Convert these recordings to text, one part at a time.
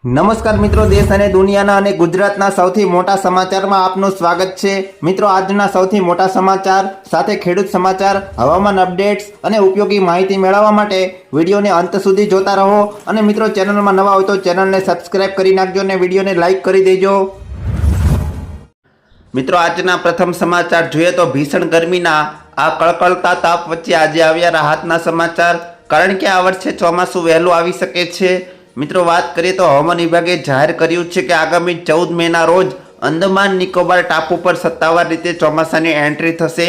નમસ્કાર મિત્રો, દેશ અને દુનિયાના અને ગુજરાતના સૌથી મોટા સમાચારમાં આપનું સ્વાગત છે। મિત્રો, આજના સૌથી મોટા સમાચાર સાથે ખેડૂત સમાચાર, હવામાન અપડેટ્સ અને ઉપયોગી માહિતી મેળવવા માટે વિડીયોને અંત સુધી જોતા રહો। અને મિત્રો, ચેનલમાં નવા હોય તો ચેનલને સબસ્ક્રાઇબ કરી નાખજો અને વિડીયોને લાઇક કરી દેજો। મિત્રો, આજના પ્રથમ સમાચાર જોઈએ તો ભીષણ ગરમીના આ કળકળતા તાપ વચ્ચે આજે આવ્યા રાહતના સમાચાર, કારણ કે આ વર્ષે ચોમાસું વહેલું આવી શકે છે। મિત્રો, વાત કરીએ તો હવામાન વિભાગે જાહેર કર્યું છે કે આગામી 14 મેના રોજ અંદમાન નિકોબાર ટાપુ પર સત્તાવાર રીતે ચોમાસાની એન્ટ્રી થશે।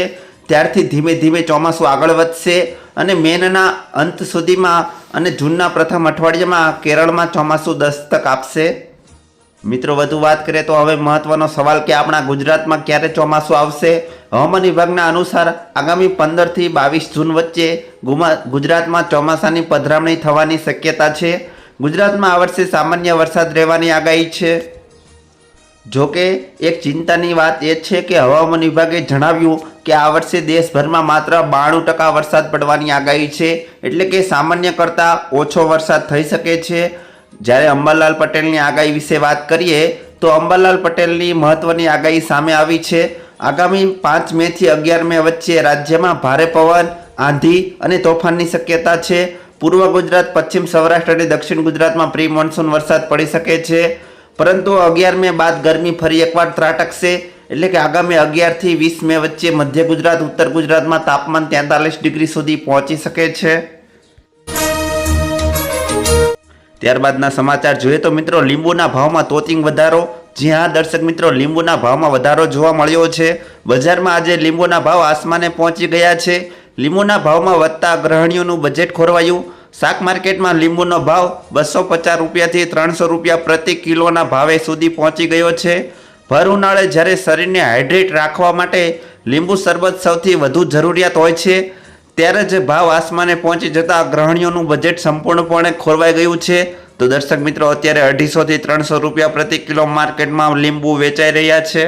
ત્યારથી ધીમે ધીમે ચોમાસું આગળ વધશે અને મેના અંત સુધીમાં અને જૂનના પ્રથમ અઠવાડિયામાં કેરળમાં ચોમાસું દસ્તક આપશે। મિત્રો, વધુ વાત કરીએ તો હવે મહત્વનો સવાલ કે આપણા ગુજરાતમાં ક્યારે ચોમાસું આવશે। હવામાન વિભાગના અનુસાર આગામી 15 થી 22 જૂન વચ્ચે ગુજરાતમાં ચોમાસાની પધરામણી થવાની શક્યતા છે। ગુજરાતમાં આ વર્ષે સામાન્ય વરસાદ રહેવાની આગાહી છે। જોકે એક ચિંતાની વાત એ છે કે હવામાન વિભાગે જણાવ્યું કે આ વર્ષે દેશભરમાં માત્ર 92% વરસાદ પડવાની આગાહી છે, એટલે કે સામાન્ય કરતાં ઓછો વરસાદ થઈ શકે છે। જ્યારે અંબાલાલ પટેલની આગાહી વિશે વાત કરીએ તો અંબાલાલ પટેલની મહત્વની આગાહી સામે આવી છે। આગામી 5 મે થી 11 મે વચ્ચે રાજ્યમાં ભારે પવન, આંધી અને તોફાનની શક્યતા છે। પૂર્વ ગુજરાત, પશ્ચિમ સૌરાષ્ટ્ર અને દક્ષિણ ગુજરાતમાં પ્રી મોન્સૂન વરસાદ પડી શકે છે, પરંતુ 11 મે બાદ ગરમી ફરી એકવાર ત્રાટકશે। એટલે કે આગામી 11 થી 20 મે વચ્ચે મધ્ય ગુજરાત, ઉત્તર ગુજરાતમાં તાપમાન 43 ડિગ્રી સુધી પહોંચી શકે છે। ત્યારબાદના સમાચાર જોઈએ તો મિત્રો, લીંબુના ભાવમાં તોતિંગ વધારો। જી હા દર્શક મિત્રો, લીંબુના ભાવમાં વધારો જોવા મળ્યો છે। બજારમાં આજે લીંબુના ભાવ આસમાને પહોંચી ગયા છે। લીંબુના ભાવમાં વધતા ગૃહિણીઓનું બજેટ ખોરવાયું। શાક માર્કેટમાં લીંબુનો ભાવ 250 રૂપિયાથી 300 રૂપિયા પ્રતિ કિલોના ભાવે સુધી પહોંચી ગયો છે। ભર ઉનાળે જ્યારે શરીરને હાઇડ્રેટ રાખવા માટે લીંબુ શરબત સૌથી વધુ જરૂરિયાત હોય છે, ત્યારે જ ભાવ આસમાને પહોંચી જતા ગૃહિણીઓનું બજેટ સંપૂર્ણપણે ખોરવાઈ ગયું છે। તો દર્શક મિત્રો, અત્યારે 250 થી 300 રૂપિયા પ્રતિ કિલો માર્કેટમાં લીંબુ વેચાઈ રહ્યા છે।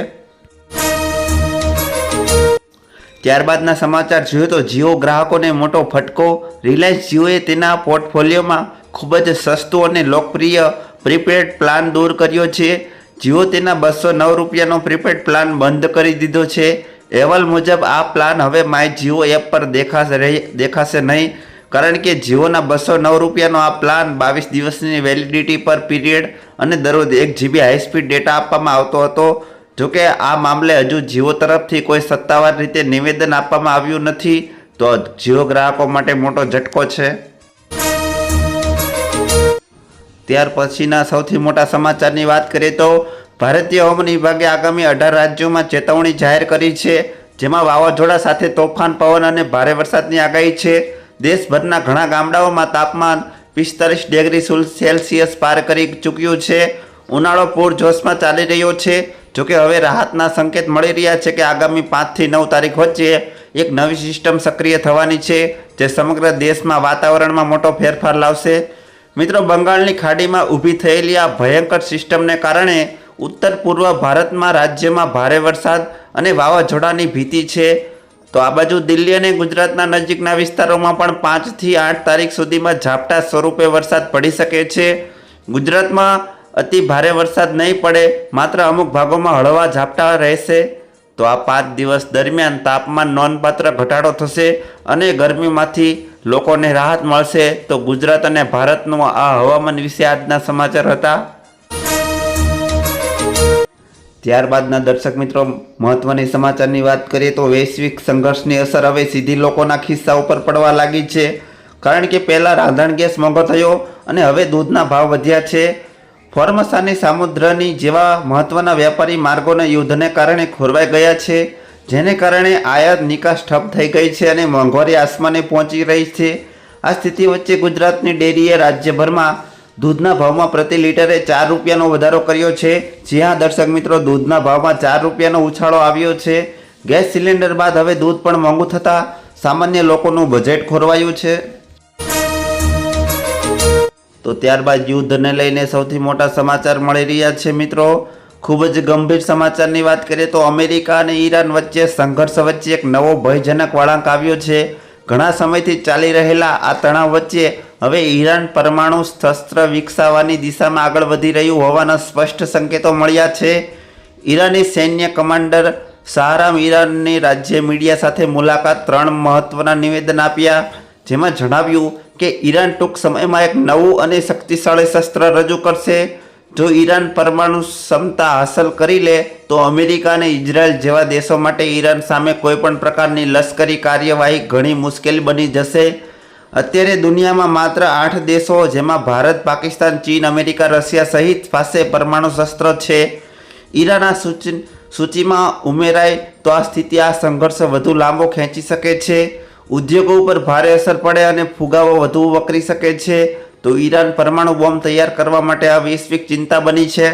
ત્યારબાદના સમાચાર જોઈએ તો જીઓ ગ્રાહકોને મોટો ફટકો। રિલાયન્સ જીઓએ તેના પોર્ટફોલિયોમાં ખૂબ જ સસ્તું અને લોકપ્રિય પ્રીપેડ પ્લાન દૂર કર્યો છે। જીઓ તેના 209 રૂપિયાનો પ્રીપેડ પ્લાન બંધ કરી દીધો છે। અહેવાલ મુજબ આ પ્લાન હવે માય જીઓ એપ પર દેખાશે નહીં, કારણ કે જીઓના 209 રૂપિયાનો આ પ્લાન 22 દિવસની વેલિડિટી પર પીરિયડ અને દરરોજ 1 GB હાઈસ્પીડ ડેટા આપવામાં આવતો હતો। જોકે આ મામલે હજુ જીઓ તરફથી કોઈ સત્તાવાર રીતે નિવેદન આપવામાં આવ્યું નથી, તો જીઓ ગ્રાહકો માટે મોટો ઝટકો છે। ત્યાર પછીના સૌથી મોટા સમાચારની વાત કરીએ તો ભારતીય હવામાન વિભાગે આગામી 18 રાજ્યોમાં ચેતવણી જાહેર કરી છે, જેમાં વાવાઝોડા સાથે તોફાન, પવન અને ભારે વરસાદની આગાહી છે। દેશભરના ઘણા ગામડાઓમાં તાપમાન 45 ડિગ્રી સેલ્સિયસ પાર કરી ચૂક્યું છે। ઉનાળો પૂરજોશમાં ચાલી રહ્યો છે। જોકે હવે રાહતના સંકેત મળી રહ્યા છે કે આગામી 5 થી 9 તારીખ વચ્ચે એક નવી સિસ્ટમ સક્રિય થવાની છે, જે સમગ્ર દેશમાં વાતાવરણમાં મોટો ફેરફાર લાવશે। મિત્રો, બંગાળની ખાડીમાં ઊભી થયેલી આ ભયંકર સિસ્ટમને કારણે ઉત્તર પૂર્વ ભારતમાં રાજ્યમાં ભારે વરસાદ અને વાવાઝોડાની ભીતિ છે। તો આ બાજુ દિલ્હી અને ગુજરાતના નજીકના વિસ્તારોમાં પણ 5 થી 8 તારીખ સુધીમાં ઝાપટા સ્વરૂપે વરસાદ પડી શકે છે। ગુજરાતમાં અતિ ભારે વરસાદ નહીં પડે, માત્ર અમુક ભાગોમાં હળવા ઝાપટા રહેશે। તો આ 5 દિવસ દરમિયાન તાપમાન નોંધપાત્ર ઘટાડો થશે અને ગરમીમાંથી લોકોને રાહત મળશે। તો ગુજરાત અને ભારતનું આ હવામાન વિશે આજના સમાચાર હતા। ત્યારબાદના દર્શક મિત્રો, મહત્વની સમાચારની વાત કરીએ તો વૈશ્વિક સંઘર્ષની અસર હવે સીધી લોકોના ખિસ્સા ઉપર પડવા લાગી છે, કારણ કે પહેલાં રાંધણ ગેસ મોંઘો થયો અને હવે દૂધના ભાવ વધ્યા છે। ફોર્મોસાની સામુદ્રની જેવા મહત્વના વ્યાપારી માર્ગોના યુદ્ધને કારણે ખોરવાઈ ગયા છે, જેને કારણે આયાત નિકાસ ઠપ થઈ ગઈ છે અને મોંઘવારી આસમાને પહોંચી રહી છે। આ સ્થિતિ વચ્ચે ગુજરાતની ડેરીએ રાજ્યભરમાં દૂધના ભાવમાં પ્રતિ લીટરે 4 રૂપિયાનો વધારો કર્યો છે। જ્યાં દર્શક મિત્રો, દૂધના ભાવમાં 4 રૂપિયાનો ઉછાળો આવ્યો છે। ગેસ સિલિન્ડર બાદ હવે દૂધ પણ મોંઘું થતાં સામાન્ય લોકોનું બજેટ ખોરવાયું છે। તો ત્યારબાદ યુદ્ધને લઈને સૌથી મોટા સમાચાર મળી રહ્યા છે। મિત્રો, ખૂબ જ ગંભીર સમાચારની વાત કરીએ તો અમેરિકા અને ઈરાન વચ્ચે સંઘર્ષ વચ્ચે એક નવો ભયજનક વળાંક આવ્યો છે। ઘણા સમયથી ચાલી રહેલા આ તણાવ વચ્ચે હવે ઈરાન પરમાણુ શસ્ત્ર વિકસાવવાની દિશામાં આગળ વધી રહ્યું હોવાના સ્પષ્ટ સંકેતો મળ્યા છે. ઈરાની સૈન્ય કમાન્ડર શાહરામ ઈરાનની રાજ્ય મીડિયા સાથે મુલાકાત 3 મહત્વના નિવેદન આપ્યા, જેમાં જણાવ્યું કે ઈરાન ટૂંક સમયમાં એક નવું અને શક્તિશાળી શસ્ત્ર રજૂ કરશે. જો ઈરાન પરમાણુ ક્ષમતા હાંસલ કરી લે તો અમેરિકા અને ઇઝરાયલ જેવા દેશો માટે ઈરાન સામે કોઈપણ પ્રકારની લશ્કરી કાર્યવાહી ઘણી મુશ્કેલ બની જશે. અત્યારે દુનિયામાં માત્ર 8 દેશો, જેમાં ભારત, પાકિસ્તાન, ચીન, અમેરિકા, રશિયા સહિત પાસે પરમાણુ શસ્ત્ર છે. ઈરાન આ સૂચિમાં ઉમેરાય તો આ સ્થિતિ આ સંઘર્ષ વધુ લાંબો ખેંચી શકે છે. ઉદ્યોગો ઉપર ભારે અસર પડે અને ફુગાવો વધુ વકરી શકે છે. તો ઈરાન પરમાણુ બોમ્બ તૈયાર કરવા માટે આ વૈશ્વિક ચિંતા બની છે.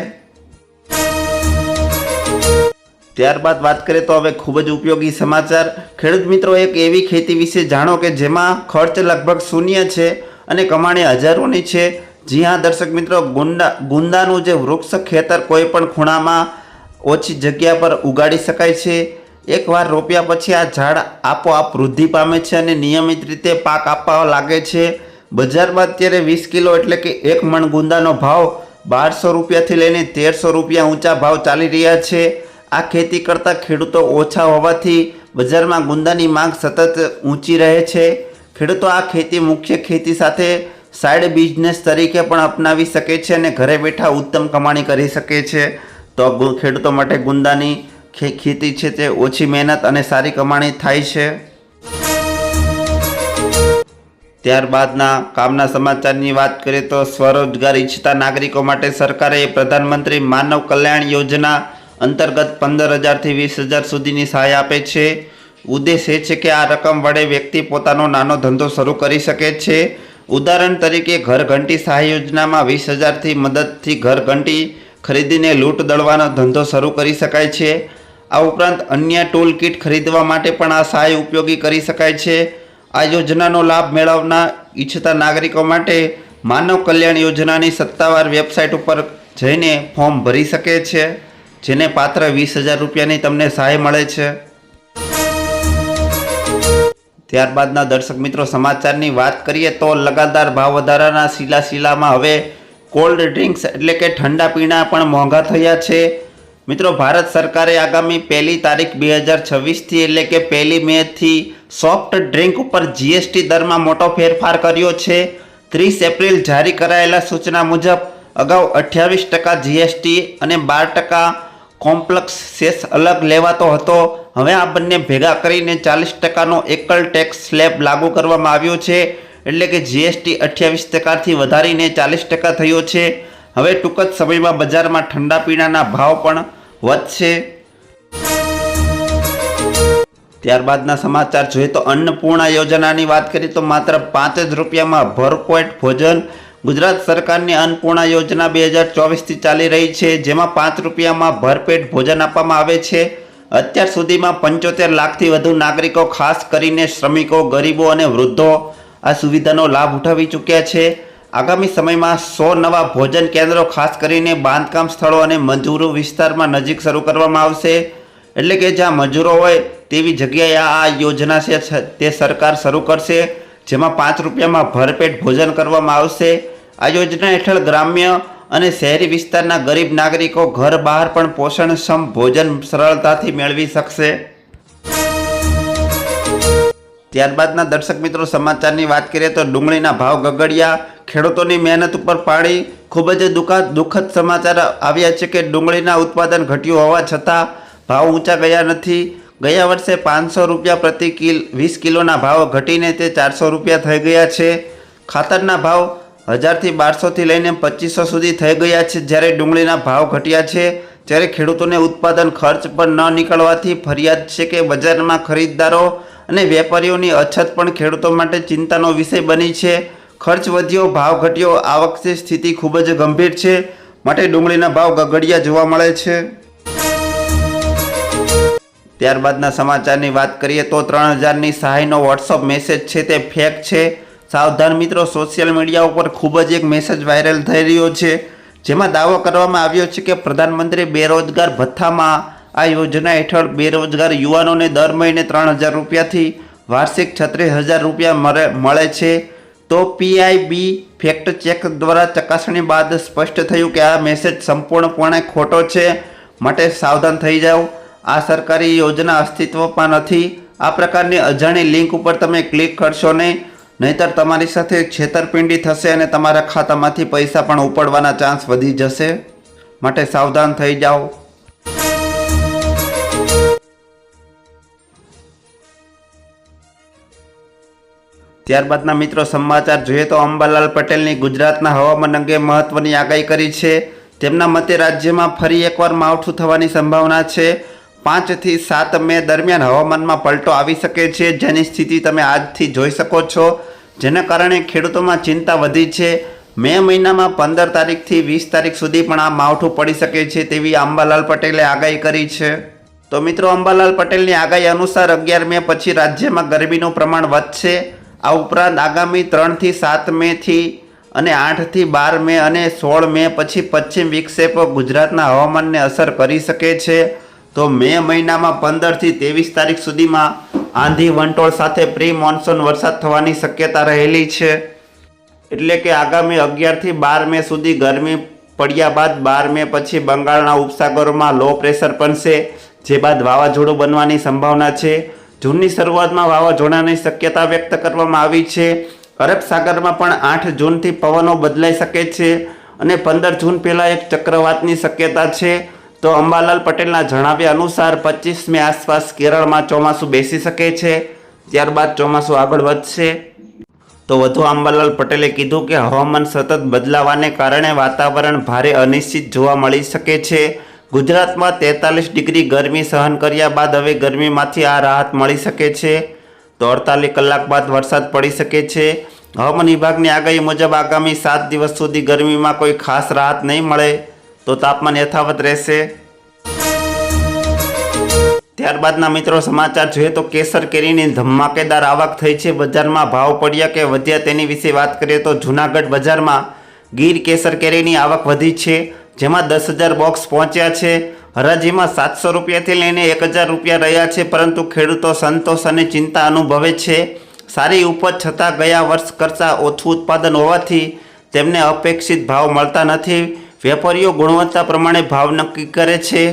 ત્યારબાદ વાત કરીએ તો હવે ખૂબ જ ઉપયોગી સમાચાર. ખેડૂત મિત્રો, એક એવી ખેતી વિશે જાણો કે જેમાં ખર્ચ લગભગ શૂન્ય છે અને કમાણી હજારોની છે. જી હા દર્શક મિત્રો, ગુંદાનું જે વૃક્ષ ખેતર કોઈ પણ ખૂણામાં ઓછી જગ્યા પર ઉગાડી શકાય છે. એકવાર રોપ્યા પછી આ ઝાડ આપોઆપ વૃદ્ધિ પામે છે અને નિયમિત રીતે પાક આપવા લાગે છે. બજારમાં અત્યારે 20 કિલો એટલે કે 1 મણ ગુંદાનો ભાવ 1200 રૂપિયાથી લઈને 1300 રૂપિયા ઊંચા ભાવ ચાલી રહ્યા છે. આ ખેતી કરતા ખેડૂતો ઓછા હોવાથી બજારમાં ગુંદાની માંગ સતત ઊંચી રહે છે. ખેડૂતો આ ખેતી મુખ્ય ખેતી સાથે સાઇડ બિઝનેસ તરીકે પણ અપનાવી શકે છે અને ઘરે બેઠા ઉત્તમ કમાણી કરી શકે છે. તો ખેડૂતો માટે ગુંદાની ખેતી છે તે ઓછી મહેનત અને સારી કમાણી થાય છે. ત્યારબાદના કામના સમાચારની વાત કરીએ તો સ્વરોજગાર ઈચ્છતા નાગરિકો માટે સરકારે પ્રધાનમંત્રી માનવ કલ્યાણ યોજના અંતર્ગત 15,000થી 20,000 સુધીની સહાય આપે છે. ઉદ્દેશ એ છે કે આ રકમ વડે વ્યક્તિ પોતાનો નાનો ધંધો શરૂ કરી શકે છે. ઉદાહરણ તરીકે ઘરઘંટી સહાય યોજનામાં 20,000થી મદદથી ઘરઘંટી ખરીદીને લૂંટ દળવાનો ધંધો શરૂ કરી શકાય છે. આ ઉપરાંત અન્ય ટૂલ કિટ ખરીદવા માટે પણ આ સહાય ઉપયોગી કરી શકાય છે. આ યોજનાનો લાભ મેળવવા ઈચ્છતા નાગરિકો માટે માનવ કલ્યાણ યોજનાની સત્તાવાર વેબસાઇટ ઉપર જઈને ફોર્મ ભરી શકે છે, જેને પાત્ર 20,000 રૂપિયાની તમને સહાય મળે છે. ત્યારબાદના દર્શક મિત્રો સમાચારની વાત કરીએ તો લગાતાર ભાવ વધારાના સિલાસિલામાં હવે કોલ્ડ ડ્રિંક્સ એટલે કે ઠંડા પીણા પણ મોંઘા થયા છે. મિત્રો, ભારત સરકારે આગામી 1 તારીખ 2026થી એટલે કે 1 મેથી સોફ્ટ ડ્રિંક ઉપર જીએસટી દરમાં મોટો ફેરફાર કર્યો છે. 30 એપ્રિલ જારી કરાયેલા સૂચના મુજબ અગાઉ 28% જીએસટી અને 12% કોમ્પ્લેક્સ સેસ અલગ લેવાતો હતો. હવે આ બંને ભેગા કરીને 40%નો એકલ ટેક્સ સ્લેબ લાગુ કરવામાં આવ્યો છે. એટલે કે જીએસટી 28%થી વધારીને 40% થયો છે. હવે ટૂંક જ સમયમાં બજારમાં ઠંડા પીણાના ભાવ પણ વધશે. ત્યારબાદના સમાચાર જોઈએ તો અન્નપૂર્ણા યોજનાની વાત કરીએ તો માત્ર 5 જ રૂપિયામાં ભરપેટ ભોજન. ગુજરાત સરકારની અન્નપૂર્ણા યોજના 2024થી ચાલી રહી છે, જેમાં 5 રૂપિયામાં ભરપેટ ભોજન આપવામાં આવે છે. અત્યાર સુધીમાં 75 લાખથી વધુ નાગરિકો, ખાસ કરીને શ્રમિકો, ગરીબો અને વૃદ્ધો આ સુવિધાનો લાભ ઉઠાવી ચૂક્યા છે. આગામી સમયમાં 100 નવા ભોજન કેન્દ્રો ખાસ કરીને બાંધકામ સ્થળો અને મજૂરો વિસ્તારમાં નજીક શરૂ કરવામાં આવશે. એટલે કે જ્યાં મજૂરો હોય તેવી જગ્યાએ આ યોજના છે તે સરકાર શરૂ કરશે, જેમાં 5 રૂપિયામાં ભરપેટ ભોજન કરવામાં આવશે. આ યોજના હેઠળ ગ્રામ્ય અને શહેરી વિસ્તારના ગરીબ નાગરિકો ઘર બહાર પણ પોષણક્ષમ ભોજન સરળતાથી મેળવી શકશે. ત્યારબાદના દર્શક મિત્રો સમાચારની વાત કરીએ તો ડુંગળીના ભાવ ગગડ્યા. ખેડૂતોની મહેનત ઉપર પાણી. ખૂબ જ દુઃખદ સમાચાર આવ્યા છે કે ડુંગળીના ઉત્પાદન ઘટ્યું હોવા છતાં ભાવ ઊંચા ગયા નથી. ગયા વર્ષે 500 રૂપિયા પ્રતિ 20 કિલોના ભાવ ઘટીને તે 400 રૂપિયા થઈ ગયા છે. ખાતરના ભાવ 1000થી 1200થી લઈને 2500 સુધી થઈ ગયા છે. જ્યારે ડુંગળીના ભાવ ઘટ્યા છે, ત્યારે ખેડૂતોને ઉત્પાદન ખર્ચ પર ન નીકળવાથી ફરિયાદ છે કે બજારમાં ખરીદદારો અને વેપારીઓની અછત પણ ખેડૂતો માટે ચિંતાનો વિષય બની છે. ખર્ચ વધ્યો, ભાવ ઘટ્યો. આ વખતે સ્થિતિ ખૂબ જ ગંભીર છે, માટે ડુંગળીના ભાવ ગગડિયા જોવા મળે છે. ત્યારબાદના સમાચારની વાત કરીએ તો 3000ની સહાયનો વોટ્સઅપ મેસેજ છે તે ફેક છે. સાવધાન મિત્રો, સોશિયલ મીડિયા ઉપર ખૂબ જ એક મેસેજ વાયરલ થઈ રહ્યો છે, જેમાં દાવો કરવામાં આવ્યો છે કે પ્રધાનમંત્રી બેરોજગાર ભથ્થામાં આ યોજના હેઠળ બેરોજગાર યુવાનોને દર મહિને 3000 રૂપિયાથી વાર્ષિક 36,000 રૂપિયા મળે છે. તો PIB ફેક્ટ ચેક દ્વારા ચકાસણી બાદ સ્પષ્ટ થયું કે આ મેસેજ સંપૂર્ણપણે ખોટો છે, માટે સાવધાન થઈ જાઓ. આ સરકારી યોજના અસ્તિત્વમાં નથી. આ પ્રકારની અજાણી લિંક ઉપર તમે ક્લિક કરશો નહીં, નહીંતર તમારી સાથે છેતરપિંડી થશે અને તમારા ખાતામાંથી પૈસા પણ ઉપડવાના ચાન્સ વધી જશે, માટે સાવધાન થઈ જાઓ. ત્યારબાદના મિત્રો સમાચાર જોઈએ તો અંબાલાલ પટેલની ગુજરાતના હવામાન અંગે મહત્વની આગાહી કરી છે. તેમના મતે રાજ્યમાં ફરી એકવાર માવઠું થવાની સંભાવના છે. 5 થી 7 મે દરમિયાન હવામાનમાં પલટો આવી શકે છે, જેની સ્થિતિ તમે આજથી જોઈ શકો છો, જેના કારણે ખેડૂતોમાં ચિંતા વધી છે. મે મહિનામાં 15 તારીખથી 20 તારીખ સુધી પણ આ માવઠું પડી શકે છે તેવી અંબાલાલ પટેલે આગાહી કરી છે. તો મિત્રો, અંબાલાલ પટેલની આગાહી અનુસાર 11 મે પછી રાજ્યમાં ગરમીનું પ્રમાણ વધશે. આ ઉપરાંત આગામી 3 થી 7 મે થી અને 8 થી 12 મે અને 16 મે પછી પશ્ચિમ વિક્ષેપ ગુજરાતના હવામાનને અસર કરી શકે છે. તો મે મહિનામાં 15 થી 23 તારીખ સુધીમાં આંધી વંટોળ સાથે પ્રી મોન્સૂન વરસાદ થવાની શક્યતા રહેલી છે. એટલે કે આગામી 11 થી 12 મે સુધી ગરમી પડ્યા બાદ 12 મે પછી બંગાળના ઉપસાગરોમાં લો પ્રેશર બનશે, જે બાદ વાવાઝોડું બનવાની સંભાવના છે. જૂનની શરૂઆતમાં વાવાઝોડાની શક્યતા વ્યક્ત કરવામાં આવી છે. અરબ સાગરમાં પણ 8 જૂનથી પવનો બદલાઈ શકે છે અને 15 જૂન પહેલાં એક ચક્રવાતની શક્યતા છે. તો અંબાલાલ પટેલના જણાવ્યા અનુસાર 25 મે આસપાસ કેરળમાં ચોમાસું બેસી શકે છે. ત્યારબાદ ચોમાસું આગળ વધશે. તો વધુ અંબાલાલ પટેલે કીધું કે હવામાન સતત બદલાવાને કારણે વાતાવરણ ભારે અનિશ્ચિત જોવા મળી શકે છે. ગુજરાતમાં 43 ડિગ્રી ગરમી સહન કર્યા બાદ હવે ગરમીમાંથી આ રાહત મળી શકે છે. તો 48 કલાક બાદ વરસાદ પડી શકે છે. હવામાન વિભાગની આગાહી મુજબ આગામી 7 દિવસ સુધી ગરમીમાં કોઈ ખાસ રાહત નહીં મળે, તો તાપમાન યથાવત રહેશે. ત્યારબાદના મિત્રો સમાચાર જોઈએ તો કેસર કેરીની ધમાકેદાર આવક થઈ છે. બજારમાં ભાવ પડ્યા કે વધ્યા તેની વિશે વાત કરીએ તો જૂનાગઢ બજારમાં ગીર કેસર કેરીની આવક વધી છે, જેમાં 10,000 બોક્સ પહોંચ્યા છે. હરાજીમાં 700 રૂપિયાથી લઈને 1,000 રૂપિયા રહ્યા છે, પરંતુ ખેડૂતો સંતોષ અને ચિંતા અનુભવે છે. સારી ઉપજ છતાં ગયા વર્ષ કરતાં ઓછું ઉત્પાદન હોવાથી તેમને અપેક્ષિત ભાવ મળતા નથી. વેપારીઓ ગુણવત્તા પ્રમાણે ભાવ નક્કી કરે છે.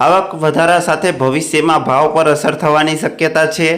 આવક વધારા સાથે ભવિષ્યમાં ભાવ પર અસર થવાની શક્યતા છે.